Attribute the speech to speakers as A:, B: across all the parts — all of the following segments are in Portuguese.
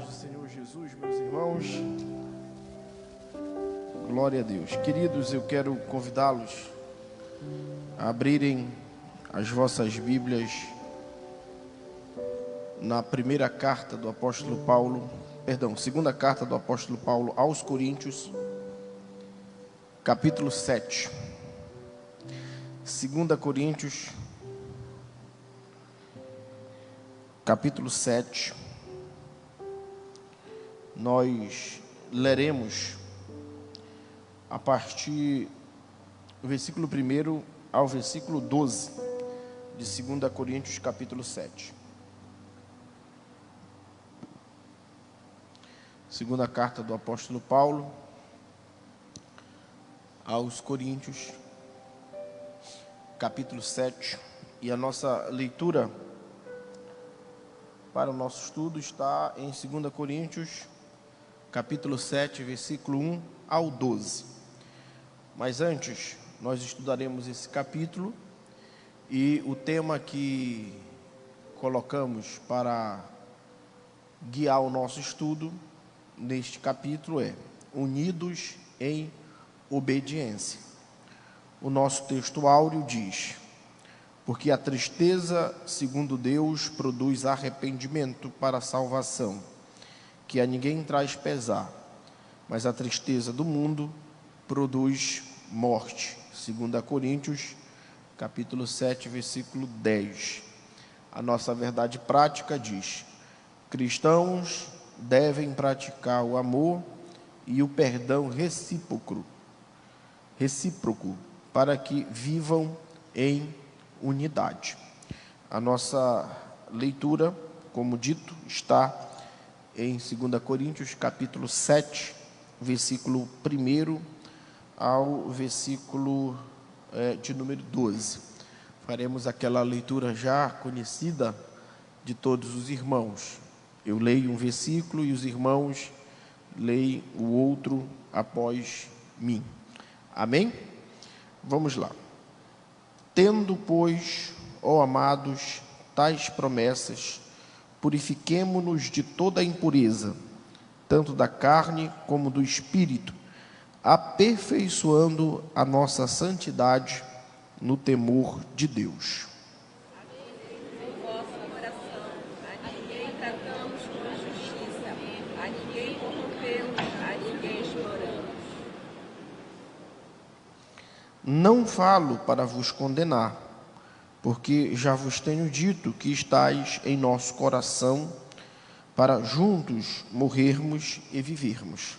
A: paz do Senhor Jesus, meus irmãos. Glória a Deus. Queridos, eu quero convidá-los a abrirem as vossas Bíblias na segunda carta do apóstolo Paulo aos Coríntios, capítulo 7. 2 Coríntios, capítulo 7. Nós leremos a partir do versículo 1 ao versículo 12 de 2 Coríntios, capítulo 7. Segunda carta do apóstolo Paulo aos Coríntios, capítulo 7. E a nossa leitura para o nosso estudo está em 2 Coríntios, capítulo 7, versículo 1 ao 12. Mas antes, nós estudaremos esse capítulo e o tema que colocamos para guiar o nosso estudo neste capítulo é Unidos em Obediência. O nosso texto áureo diz: porque a tristeza, segundo Deus, produz arrependimento para a salvação, que a ninguém traz pesar, mas a tristeza do mundo produz morte. 2 Coríntios, capítulo 7, versículo 10. A nossa verdade prática diz: cristãos devem praticar o amor e o perdão recíproco, para que vivam em unidade. A nossa leitura, como dito, está em 2 Coríntios, capítulo 7, versículo 1 ao versículo de número 12. Faremos aquela leitura já conhecida de todos os irmãos. Eu leio um versículo e os irmãos leem o outro após mim. Amém? Vamos lá. Tendo, pois, ó amados, tais promessas, purifiquemo-nos de toda a impureza, tanto da carne como do espírito, aperfeiçoando a nossa santidade no temor de Deus.
B: Em vosso coração, a ninguém tratamos com injustiça, a ninguém corrompemos, a ninguém exploramos.
A: Não falo para vos condenar, porque já vos tenho dito que estáis em nosso coração, para juntos morrermos e vivermos.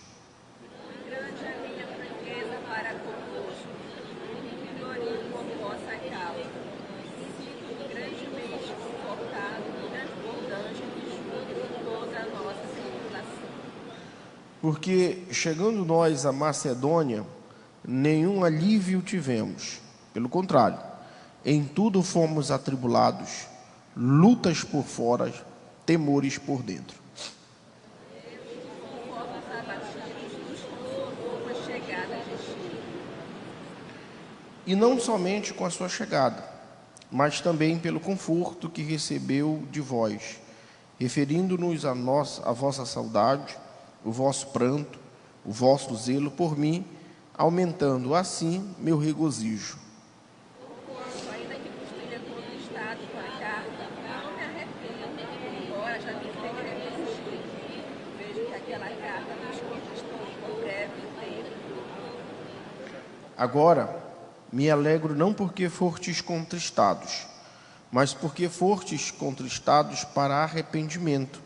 B: Grande é a minha franqueza para convosco, me glorio por vossa causa, e fico grandemente confortado e transbordante de júbilo toda a nossa tribulação.
A: Porque, chegando nós à Macedônia, nenhum alívio tivemos. Pelo contrário, em tudo fomos atribulados, lutas por fora, temores por dentro.
B: Conforme os abatidos, nos consolou com a chegada de Cristo.
A: E não somente com a sua chegada, mas também pelo conforto que recebeu de vós, referindo-nos a vossa saudade, o vosso pranto, o vosso zelo por mim, aumentando assim meu regozijo.
B: Porquanto, ainda que vos tenha conquistado com a carta, não me arrependo, embora já me tenha resistido. Vejo que aquela carta nos conquistou por breve tempo.
A: Agora, me alegro não porque fostes contristados, mas porque fostes contristados para arrependimento,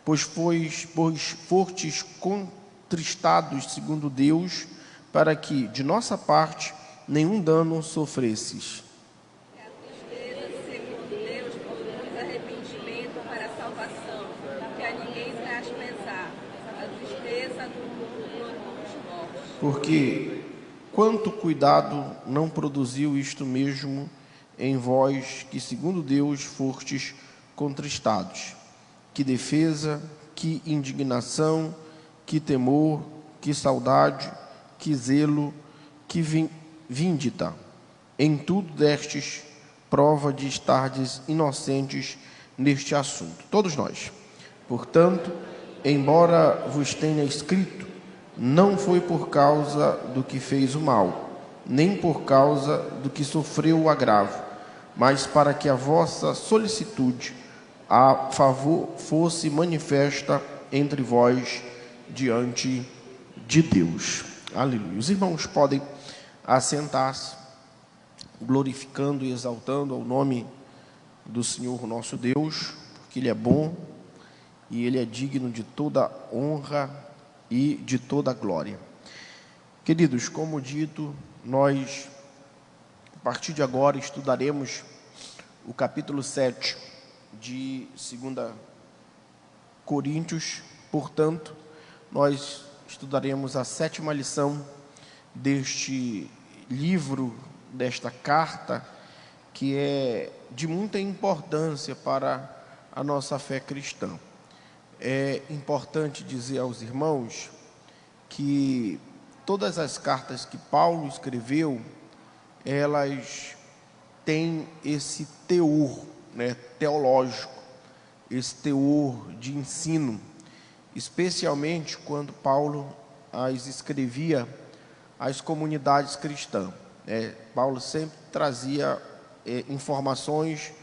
A: pois fostes contristados segundo Deus, para que, de nossa parte, nenhum dano sofresses.
B: Que a tristeza, segundo Deus, produz arrependimento para a salvação, que a ninguém traz pesar. A tristeza do mundo produz morte.
A: Porque quanto cuidado não produziu isto mesmo em vós, que segundo Deus fostes contristados? Que defesa, que indignação, que temor, que saudade, que zelo, que vindita. Em tudo destes prova de estardes inocentes neste assunto. Todos nós. Portanto, embora vos tenha escrito, não foi por causa do que fez o mal, nem por causa do que sofreu o agravo, mas para que a vossa solicitude a favor fosse manifesta entre vós diante de Deus. Aleluia. Os irmãos podem assentar-se, glorificando e exaltando ao nome do Senhor nosso Deus, porque Ele é bom e Ele é digno de toda honra e de toda glória. Queridos, como dito, nós, a partir de agora, estudaremos o capítulo 7 de 2 Coríntios. Portanto, nós estudaremos a 7ª lição deste livro, desta carta, que é de muita importância para a nossa fé cristã. É importante dizer aos irmãos que todas as cartas que Paulo escreveu, elas têm esse teor, teológico, esse teor de ensino, especialmente quando Paulo as escrevia às comunidades cristãs. Paulo sempre trazia informações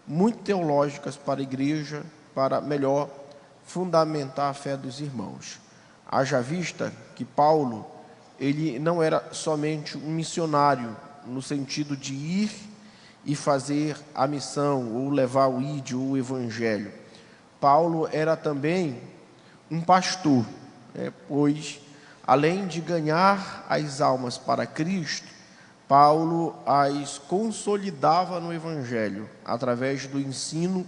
A: muito teológicas para a igreja, para melhor fundamentar a fé dos irmãos. Haja vista que Paulo, ele não era somente um missionário, no sentido de ir e fazer a missão, ou levar o ídio, ou o evangelho. Paulo era também um pastor, pois, além de ganhar as almas para Cristo, Paulo as consolidava no evangelho, através do ensino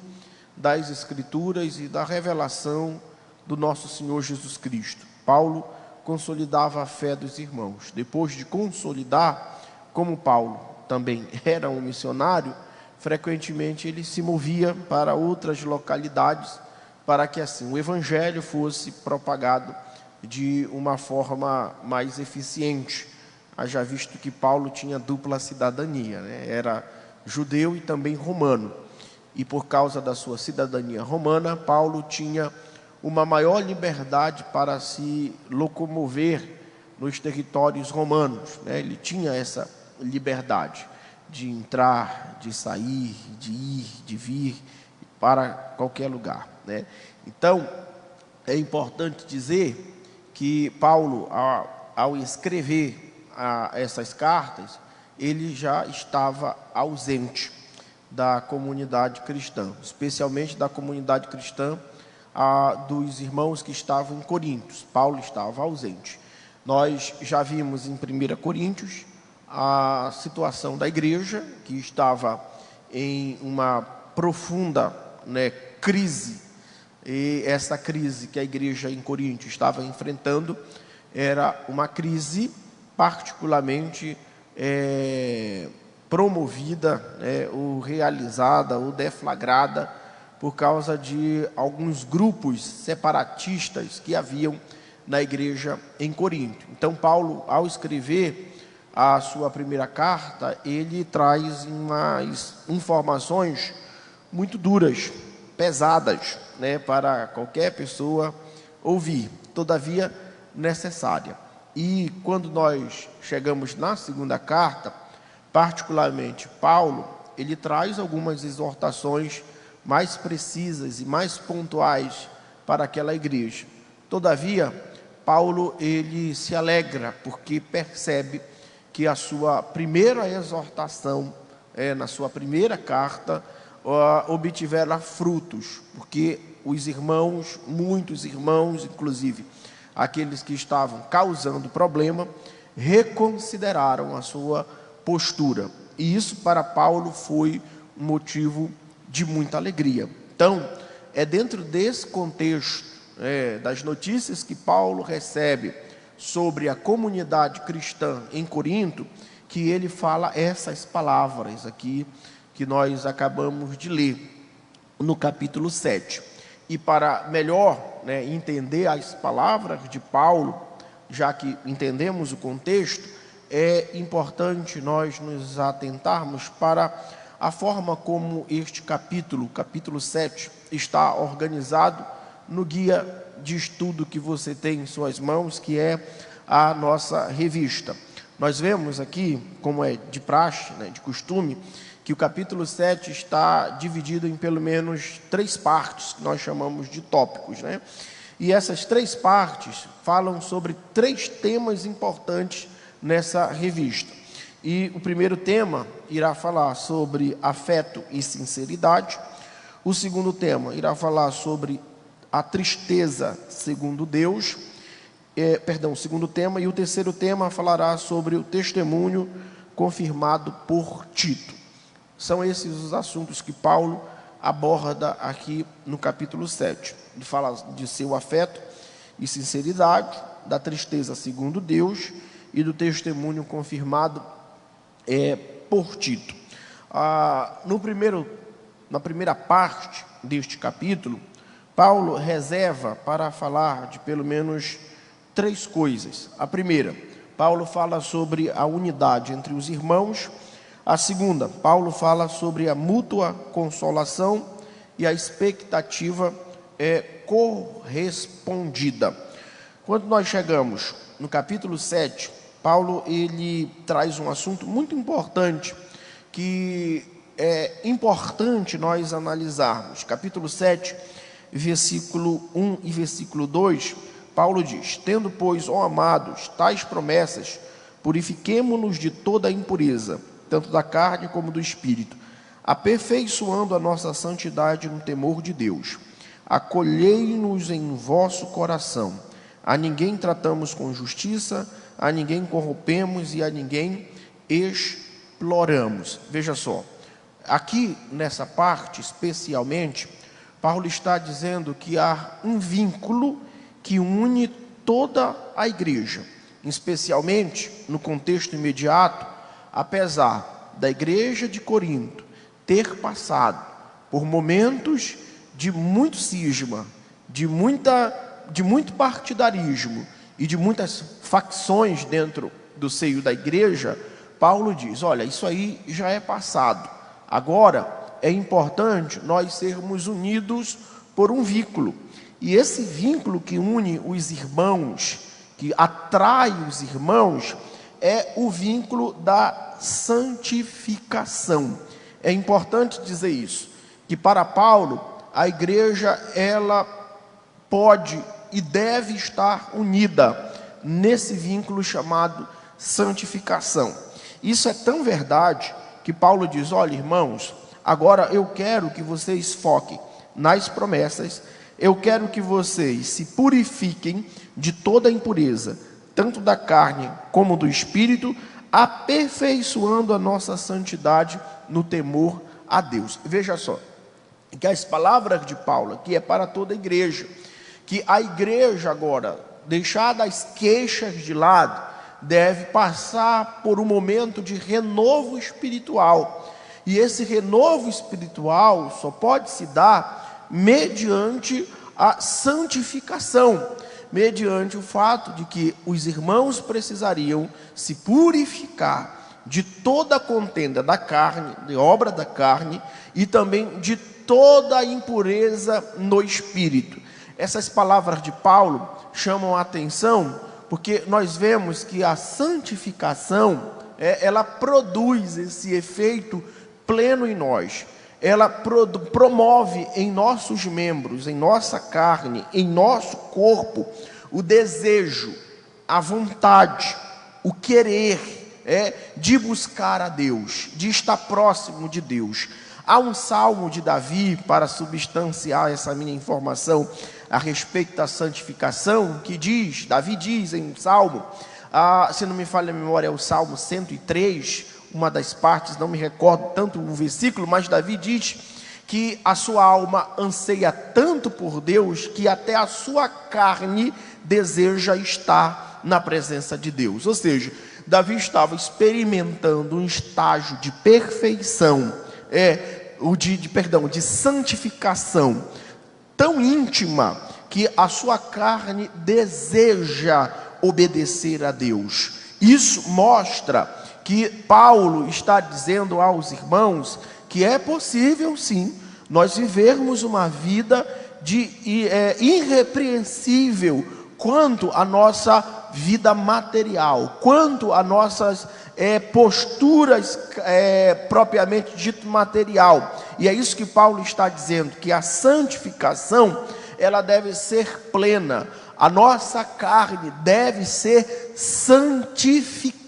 A: das Escrituras e da revelação do nosso Senhor Jesus Cristo. Paulo consolidava a fé dos irmãos. Depois de consolidar, como Paulo também era um missionário, frequentemente ele se movia para outras localidades, para que assim o evangelho fosse propagado de uma forma mais eficiente. Haja visto que Paulo tinha dupla cidadania, era judeu e também romano. E por causa da sua cidadania romana, Paulo tinha uma maior liberdade para se locomover nos territórios romanos. Ele tinha essa liberdade de entrar, de sair, de ir, de vir para qualquer lugar. Então, é importante dizer que Paulo, ao escrever essas cartas, ele já estava ausente da comunidade cristã, especialmente da comunidade cristã dos irmãos que estavam em Coríntios. Paulo estava ausente. Nós já vimos em 1 Coríntios a situação da igreja, que estava em uma profunda crise, e essa crise que a igreja em Corinto estava enfrentando era uma crise particularmente promovida, ou realizada, ou deflagrada por causa de alguns grupos separatistas que haviam na igreja em Corinto. Então Paulo, ao escrever a sua primeira carta, ele traz umas informações muito duras, pesadas, para qualquer pessoa ouvir, todavia necessária. E quando nós chegamos na segunda carta, particularmente Paulo, ele traz algumas exortações mais precisas e mais pontuais para aquela igreja. Todavia, Paulo, ele se alegra porque percebe que a sua primeira exortação, na sua primeira carta, obtiveram frutos, porque os irmãos, muitos irmãos, inclusive aqueles que estavam causando problema, reconsideraram a sua postura. E isso para Paulo foi um motivo de muita alegria. Então, é dentro desse contexto, das notícias que Paulo recebe sobre a comunidade cristã em Corinto, que ele fala essas palavras aqui, que nós acabamos de ler, no capítulo 7. E para melhor entender as palavras de Paulo, já que entendemos o contexto, é importante nós nos atentarmos para a forma como este capítulo 7, está organizado no guia de estudo que você tem em suas mãos, que é a nossa revista. Nós vemos aqui, como é de praxe, né, de costume, que o capítulo 7 está dividido em pelo menos 3 partes, que nós chamamos de tópicos, né? E essas 3 partes falam sobre 3 temas importantes nessa revista. E o primeiro tema irá falar sobre afeto e sinceridade. O segundo tema irá falar sobre a tristeza segundo Deus. O segundo tema. E o terceiro tema falará sobre o testemunho confirmado por Tito. São esses os assuntos que Paulo aborda aqui no capítulo 7. Ele fala de seu afeto e sinceridade, da tristeza segundo Deus e do testemunho confirmado por Tito. Na primeira parte deste capítulo, Paulo reserva para falar de pelo menos 3 coisas. A primeira, Paulo fala sobre a unidade entre os irmãos. A segunda, Paulo fala sobre a mútua consolação e a expectativa correspondida. Quando nós chegamos no capítulo 7, Paulo ele traz um assunto muito importante, que é importante nós analisarmos. Capítulo 7, versículo 1 e versículo 2, Paulo diz: tendo, pois, ó amados, tais promessas, purifiquemo-nos de toda a impureza, tanto da carne como do espírito, aperfeiçoando a nossa santidade no temor de Deus. Acolhei-nos em vosso coração. A ninguém tratamos com justiça, a ninguém corrompemos e a ninguém exploramos. Veja só, aqui nessa parte especialmente, Paulo está dizendo que há um vínculo que une toda a igreja, especialmente no contexto imediato, apesar da igreja de Corinto ter passado por momentos de muito cisma, de muito partidarismo e de muitas facções dentro do seio da igreja, Paulo diz: olha, isso aí já é passado. Agora é importante nós sermos unidos por um vínculo. E esse vínculo que une os irmãos, que atrai os irmãos, é o vínculo da santificação. É importante dizer isso, que para Paulo, a igreja, ela pode e deve estar unida nesse vínculo chamado santificação. Isso é tão verdade que Paulo diz: olha, irmãos, agora eu quero que vocês foquem nas promessas, eu quero que vocês se purifiquem de toda a impureza, tanto da carne como do espírito, aperfeiçoando a nossa santidade no temor a Deus. Veja só, que as palavras de Paulo, que é para toda a igreja, que a igreja agora, deixada as queixas de lado, deve passar por um momento de renovo espiritual. E esse renovo espiritual só pode se dar mediante a santificação, mediante o fato de que os irmãos precisariam se purificar de toda a contenda da carne, de obra da carne, e também de toda a impureza no espírito. Essas palavras de Paulo chamam a atenção, porque nós vemos que a santificação, ela produz esse efeito pleno em nós. Ela promove em nossos membros, em nossa carne, em nosso corpo, o desejo, a vontade, o querer de buscar a Deus, de estar próximo de Deus. Há um salmo de Davi, para substanciar essa minha informação a respeito da santificação, que diz, Davi diz em um salmo, se não me falha a memória, é o Salmo 103, uma das partes, não me recordo tanto o versículo, mas Davi diz que a sua alma anseia tanto por Deus, que até a sua carne deseja estar na presença de Deus. Ou seja, Davi estava experimentando um estágio de perfeição, de santificação, tão íntima, que a sua carne deseja obedecer a Deus. Isso mostra que Paulo está dizendo aos irmãos que é possível sim nós vivermos uma vida irrepreensível quanto à nossa vida material, quanto a nossas posturas propriamente dito material. E é isso que Paulo está dizendo, que a santificação, ela deve ser plena. A nossa carne deve ser santificada.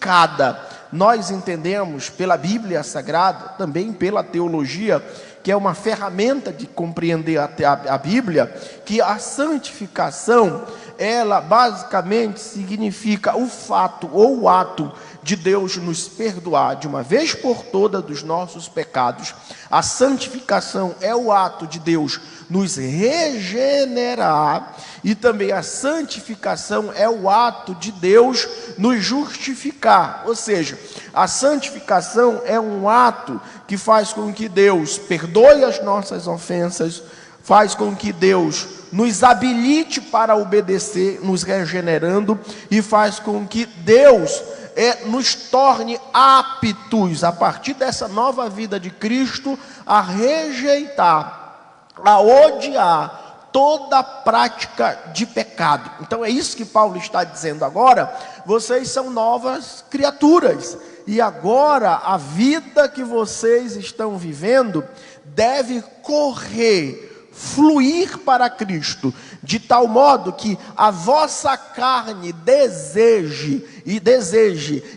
A: Nós entendemos pela Bíblia Sagrada, também pela teologia, que é uma ferramenta de compreender a Bíblia, que a santificação, ela basicamente significa o fato ou o ato de Deus nos perdoar de uma vez por todas dos nossos pecados. A santificação é o ato de Deus nos regenerar, e também a santificação é o ato de Deus nos justificar. Ou seja, a santificação é um ato que faz com que Deus perdoe as nossas ofensas, faz com que Deus nos habilite para obedecer, nos regenerando, e faz com que Deus nos torne aptos, a partir dessa nova vida de Cristo, a rejeitar, a odiar toda prática de pecado. Então é isso que Paulo está dizendo agora. Vocês são novas criaturas, e agora a vida que vocês estão vivendo deve correr, fluir para Cristo, de tal modo que a vossa carne deseje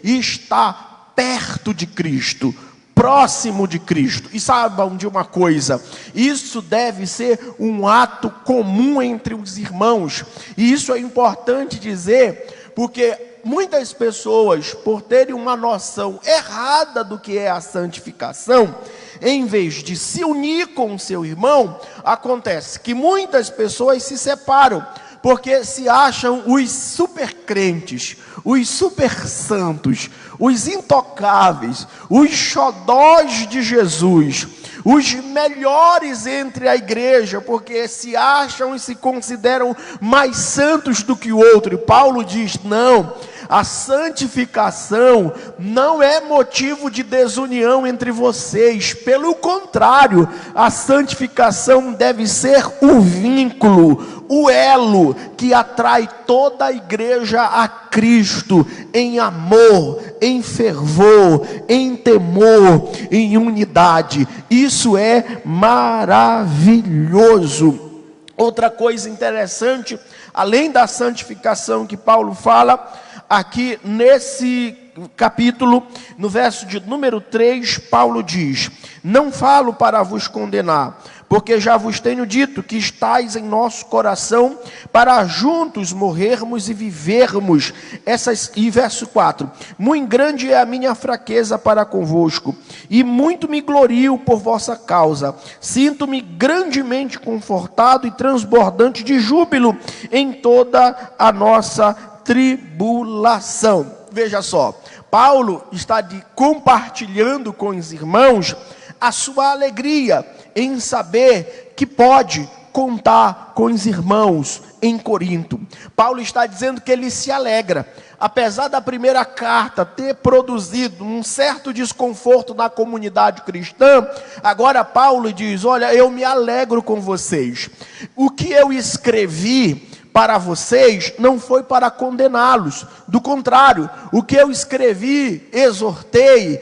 A: estar perto de Cristo, próximo de Cristo. E saibam de uma coisa, isso deve ser um ato comum entre os irmãos, e isso é importante dizer, porque muitas pessoas, por terem uma noção errada do que é a santificação, em vez de se unir com o seu irmão, acontece que muitas pessoas se separam, porque se acham os super crentes, os super santos, os intocáveis, os xodós de Jesus, os melhores entre a igreja, porque se acham e se consideram mais santos do que o outro. E Paulo diz: não, a santificação não é motivo de desunião entre vocês, pelo contrário, a santificação deve ser o vínculo, o elo que atrai toda a igreja a Cristo, em amor, em fervor, em temor, em unidade. Isso é maravilhoso. Outra coisa interessante, além da santificação que Paulo fala, aqui nesse capítulo, no verso de número 3, Paulo diz: não falo para vos condenar, porque já vos tenho dito que estáis em nosso coração para juntos morrermos e vivermos. E verso 4: muito grande é a minha fraqueza para convosco, e muito me glorio por vossa causa. Sinto-me grandemente confortado e transbordante de júbilo em toda a nossa tribulação. Veja só, Paulo está compartilhando com os irmãos a sua alegria em saber que pode contar com os irmãos em Corinto. Paulo está dizendo que ele se alegra, apesar da primeira carta ter produzido um certo desconforto na comunidade cristã. Agora Paulo diz: olha, eu me alegro com vocês. O que eu escrevi para vocês não foi para condená-los, do contrário, o que eu escrevi, exortei,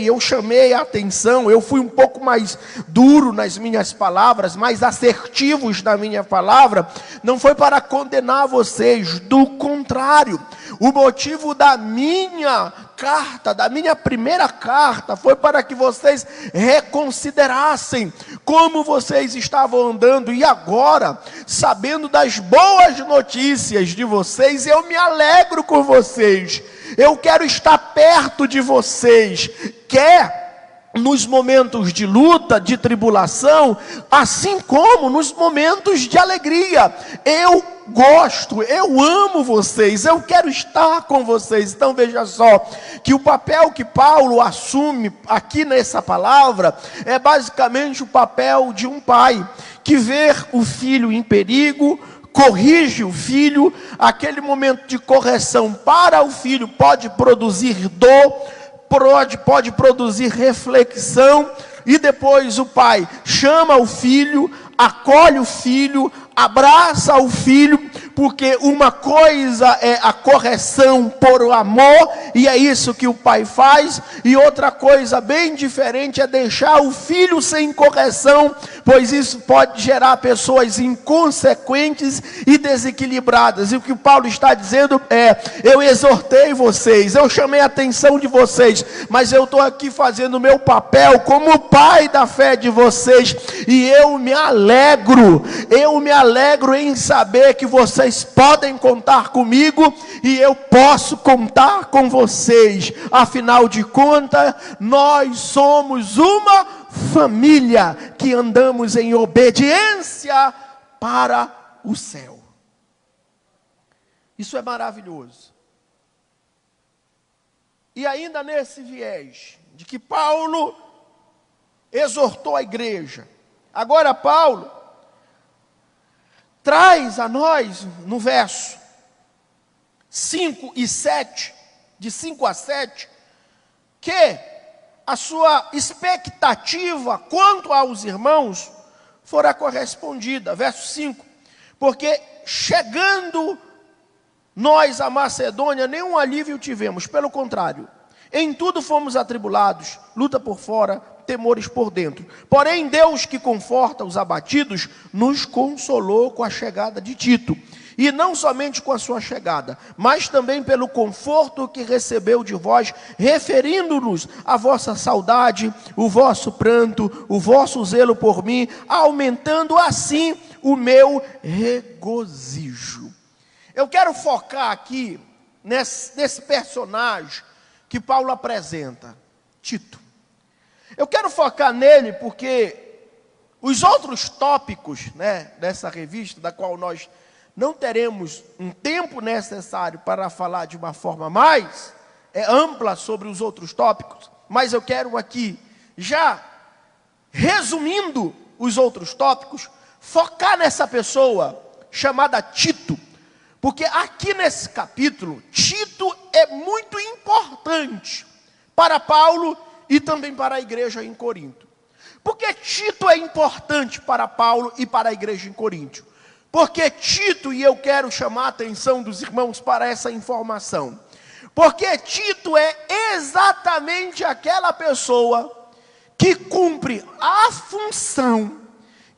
A: eu chamei a atenção, eu fui um pouco mais duro nas minhas palavras, mais assertivos na minha palavra, não foi para condenar vocês, do contrário, o motivo da minha carta, da minha primeira carta, foi para que vocês reconsiderassem como vocês estavam andando, e agora, sabendo das boas notícias de vocês, eu me alegro com vocês. Eu quero estar perto de vocês, quer nos momentos de luta, de tribulação, assim como nos momentos de alegria. Eu gosto, eu amo vocês, eu quero estar com vocês. Então veja só, que o papel que Paulo assume aqui nessa palavra, é basicamente o papel de um pai, que vê o filho em perigo, corrige o filho. Aquele momento de correção para o filho pode produzir dor, pode produzir reflexão, e depois o pai chama o filho, acolhe o filho, abraça o filho, porque uma coisa é a correção por amor, e é isso que o pai faz, e outra coisa bem diferente é deixar o filho sem correção, pois isso pode gerar pessoas inconsequentes e desequilibradas. E o que o Paulo está dizendo é: eu exortei vocês, eu chamei a atenção de vocês, mas eu estou aqui fazendo o meu papel como pai da fé de vocês, e eu me alegro em saber que vocês podem contar comigo, e eu posso contar com vocês. Afinal de contas, nós somos uma família que andamos em obediência para o céu. Isso é maravilhoso. E ainda nesse viés de que Paulo exortou a igreja, agora Paulo traz a nós, no verso 5 e 7, de 5 a 7, que a sua expectativa quanto aos irmãos fora correspondida. Verso 5: porque chegando nós à Macedônia, nenhum alívio tivemos, pelo contrário, em tudo fomos atribulados, luta por fora, temores por dentro. Porém, Deus, que conforta os abatidos, nos consolou com a chegada de Tito. E não somente com a sua chegada, mas também pelo conforto que recebeu de vós, referindo-nos à vossa saudade, o vosso pranto, o vosso zelo por mim, aumentando assim o meu regozijo. Eu quero focar aqui nesse personagem que Paulo apresenta, Tito. Eu quero focar nele porque os outros tópicos, dessa revista, da qual nós não teremos um tempo necessário para falar de uma forma mais ampla sobre os outros tópicos, mas eu quero aqui, já resumindo os outros tópicos, focar nessa pessoa chamada Tito, porque aqui nesse capítulo, Tito é muito importante para Paulo e também para a igreja em Corinto. Por que Tito é importante para Paulo e para a igreja em Corinto? Porque Tito, e eu quero chamar a atenção dos irmãos para essa informação, porque Tito é exatamente aquela pessoa que cumpre a função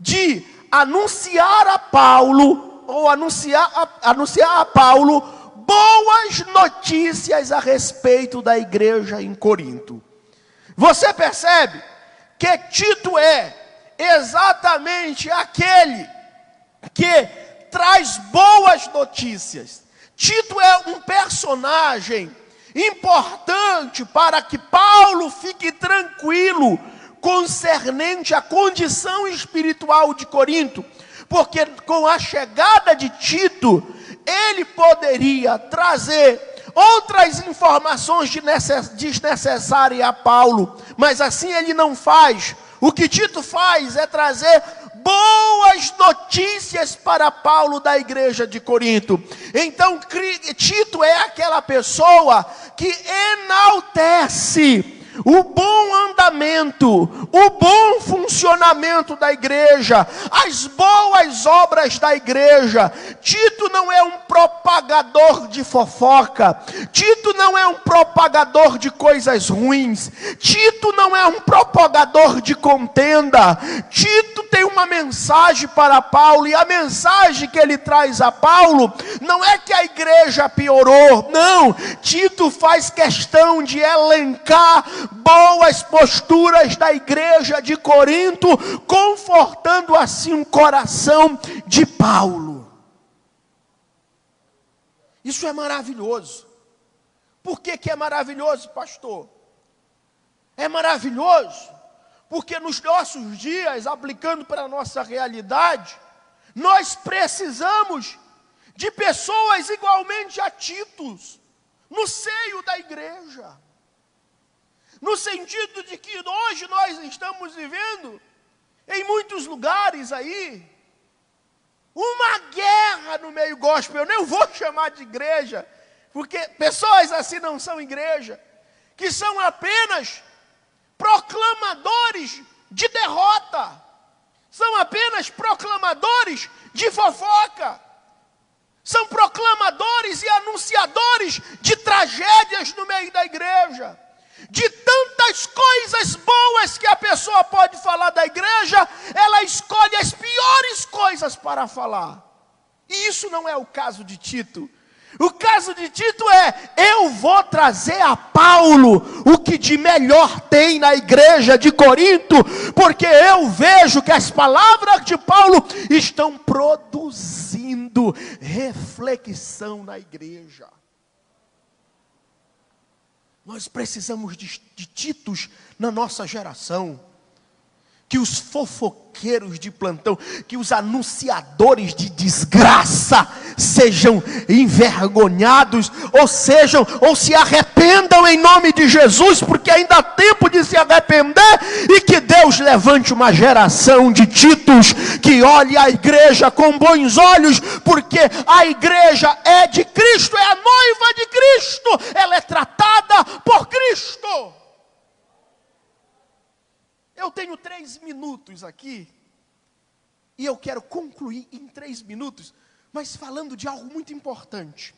A: de anunciar a Paulo, ou anunciar a Paulo boas notícias a respeito da igreja em Corinto. Você percebe que Tito é exatamente aquele que traz boas notícias. Tito é um personagem importante para que Paulo fique tranquilo concernente à condição espiritual de Corinto, porque com a chegada de Tito, ele poderia trazer outras informações desnecessárias a Paulo, mas assim ele não faz. O que Tito faz é trazer boas notícias para Paulo da igreja de Corinto. Então Tito é aquela pessoa que enaltece o bom andamento, o bom funcionamento da igreja, as boas obras da igreja. Tito não é um propagador de fofoca, Tito não é um propagador de coisas ruins, Tito não é um propagador de contenda. Tito tem uma mensagem para Paulo, e a mensagem que ele traz a Paulo não é que a igreja piorou, não. Tito faz questão de elencar boas posturas da igreja de Corinto, confortando assim o coração de Paulo. Isso é maravilhoso. Por que é maravilhoso, pastor? É maravilhoso porque nos nossos dias, aplicando para a nossa realidade, nós precisamos de pessoas igualmente a Titos no seio da igreja. No sentido de que hoje nós estamos vivendo, em muitos lugares aí, uma guerra no meio gospel. Eu nem vou chamar de igreja, porque pessoas assim não são igreja, que são apenas proclamadores de derrota, são apenas proclamadores de fofoca, são proclamadores e anunciadores de tragédias no meio da igreja, de tantas coisas boas que a pessoa pode falar da igreja, ela escolhe as piores coisas para falar. E isso não é o caso de Tito. O caso de Tito é: eu vou trazer a Paulo o que de melhor tem na igreja de Corinto, porque eu vejo que as palavras de Paulo estão produzindo reflexão na igreja. Nós precisamos de Titos na nossa geração. Que os fofoqueiros de plantão, que os anunciadores de desgraça sejam envergonhados, ou se arrependam em nome de Jesus, porque ainda há tempo de se arrepender, e que Deus levante uma geração de Titos, que olhe a igreja com bons olhos, porque a igreja é de Cristo, é a noiva de Cristo, ela é tratada por Cristo. Eu tenho 3 minutos aqui, e eu quero concluir em 3 minutos, mas falando de algo muito importante.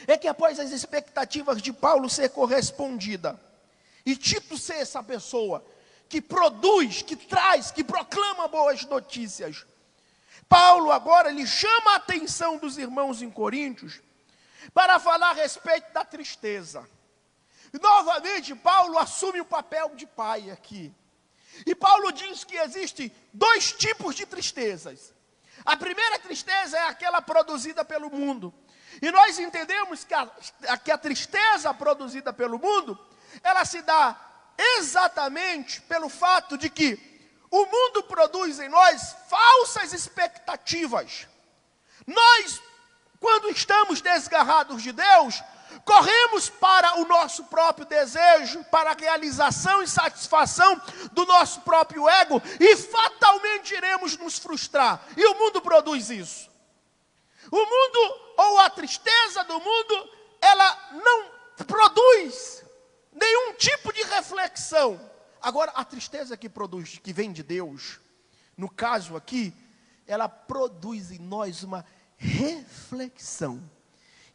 A: É que após as expectativas de Paulo ser correspondida, e Tito ser essa pessoa que produz, que traz, que proclama boas notícias, Paulo agora ele chama a atenção dos irmãos em Coríntios, para falar a respeito da tristeza. Novamente, Paulo assume o papel de pai aqui. E Paulo diz que existem 2 tipos de tristezas. A primeira tristeza é aquela produzida pelo mundo. E nós entendemos que a tristeza produzida pelo mundo, ela se dá exatamente pelo fato de que o mundo produz em nós falsas expectativas. Nós, quando estamos desgarrados de Deus, corremos para o nosso próprio desejo, para a realização e satisfação do nosso próprio ego, e fatalmente iremos nos frustrar. E o mundo produz isso. O mundo, ou a tristeza do mundo, ela não produz nenhum tipo de reflexão. Agora, a tristeza que produz, que vem de Deus, no caso aqui, ela produz em nós uma reflexão.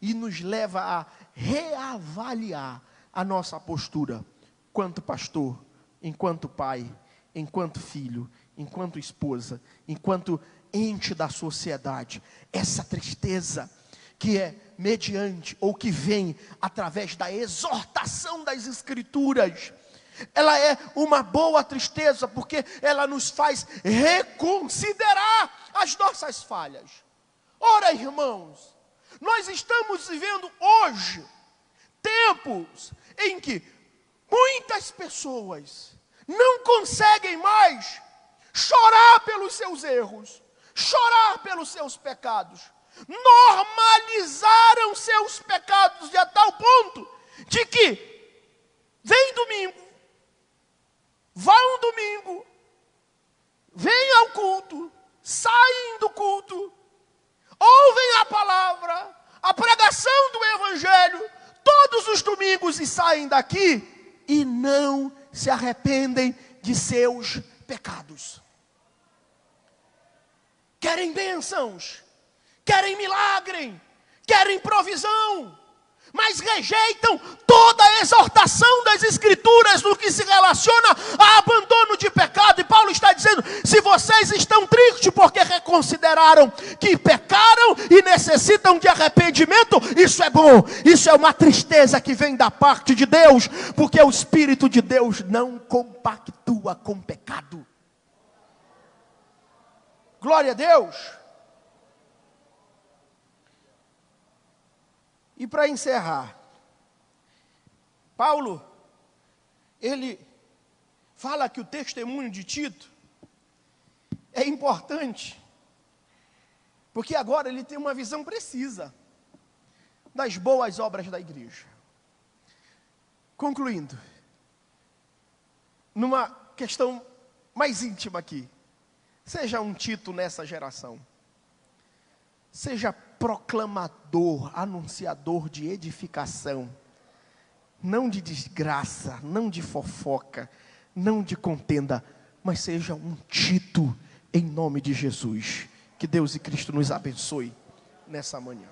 A: E nos leva a reavaliar a nossa postura, enquanto pastor, enquanto pai, enquanto filho, enquanto esposa, enquanto ente da sociedade. Essa tristeza que é mediante, ou que vem através da exortação das Escrituras, ela é uma boa tristeza, porque ela nos faz reconsiderar as nossas falhas. Ora, irmãos, nós estamos vivendo hoje tempos em que muitas pessoas não conseguem mais chorar pelos seus erros, chorar pelos seus pecados. Normalizaram seus pecados de a tal ponto de que vem domingo, vão domingo, vêm ao culto, saem do culto, ouvem a palavra, a pregação do evangelho, todos os domingos, e saem daqui e não se arrependem de seus pecados. Querem bênçãos, querem milagre, querem provisão, mas rejeitam toda a exortação das Escrituras no que se relaciona a abandono de pecado. E Paulo está dizendo: se vocês estão tristes porque reconsideraram que pecaram e necessitam de arrependimento, isso é bom, isso é uma tristeza que vem da parte de Deus, porque o Espírito de Deus não compactua com pecado. Glória a Deus. E para encerrar, Paulo, ele fala que o testemunho de Tito é importante, porque agora ele tem uma visão precisa das boas obras da igreja. Concluindo, numa questão mais íntima aqui, seja um Tito nessa geração, seja proclamador, anunciador de edificação, não de desgraça, não de fofoca, não de contenda, mas seja um Tito, em nome de Jesus. Que Deus e Cristo nos abençoe nessa manhã.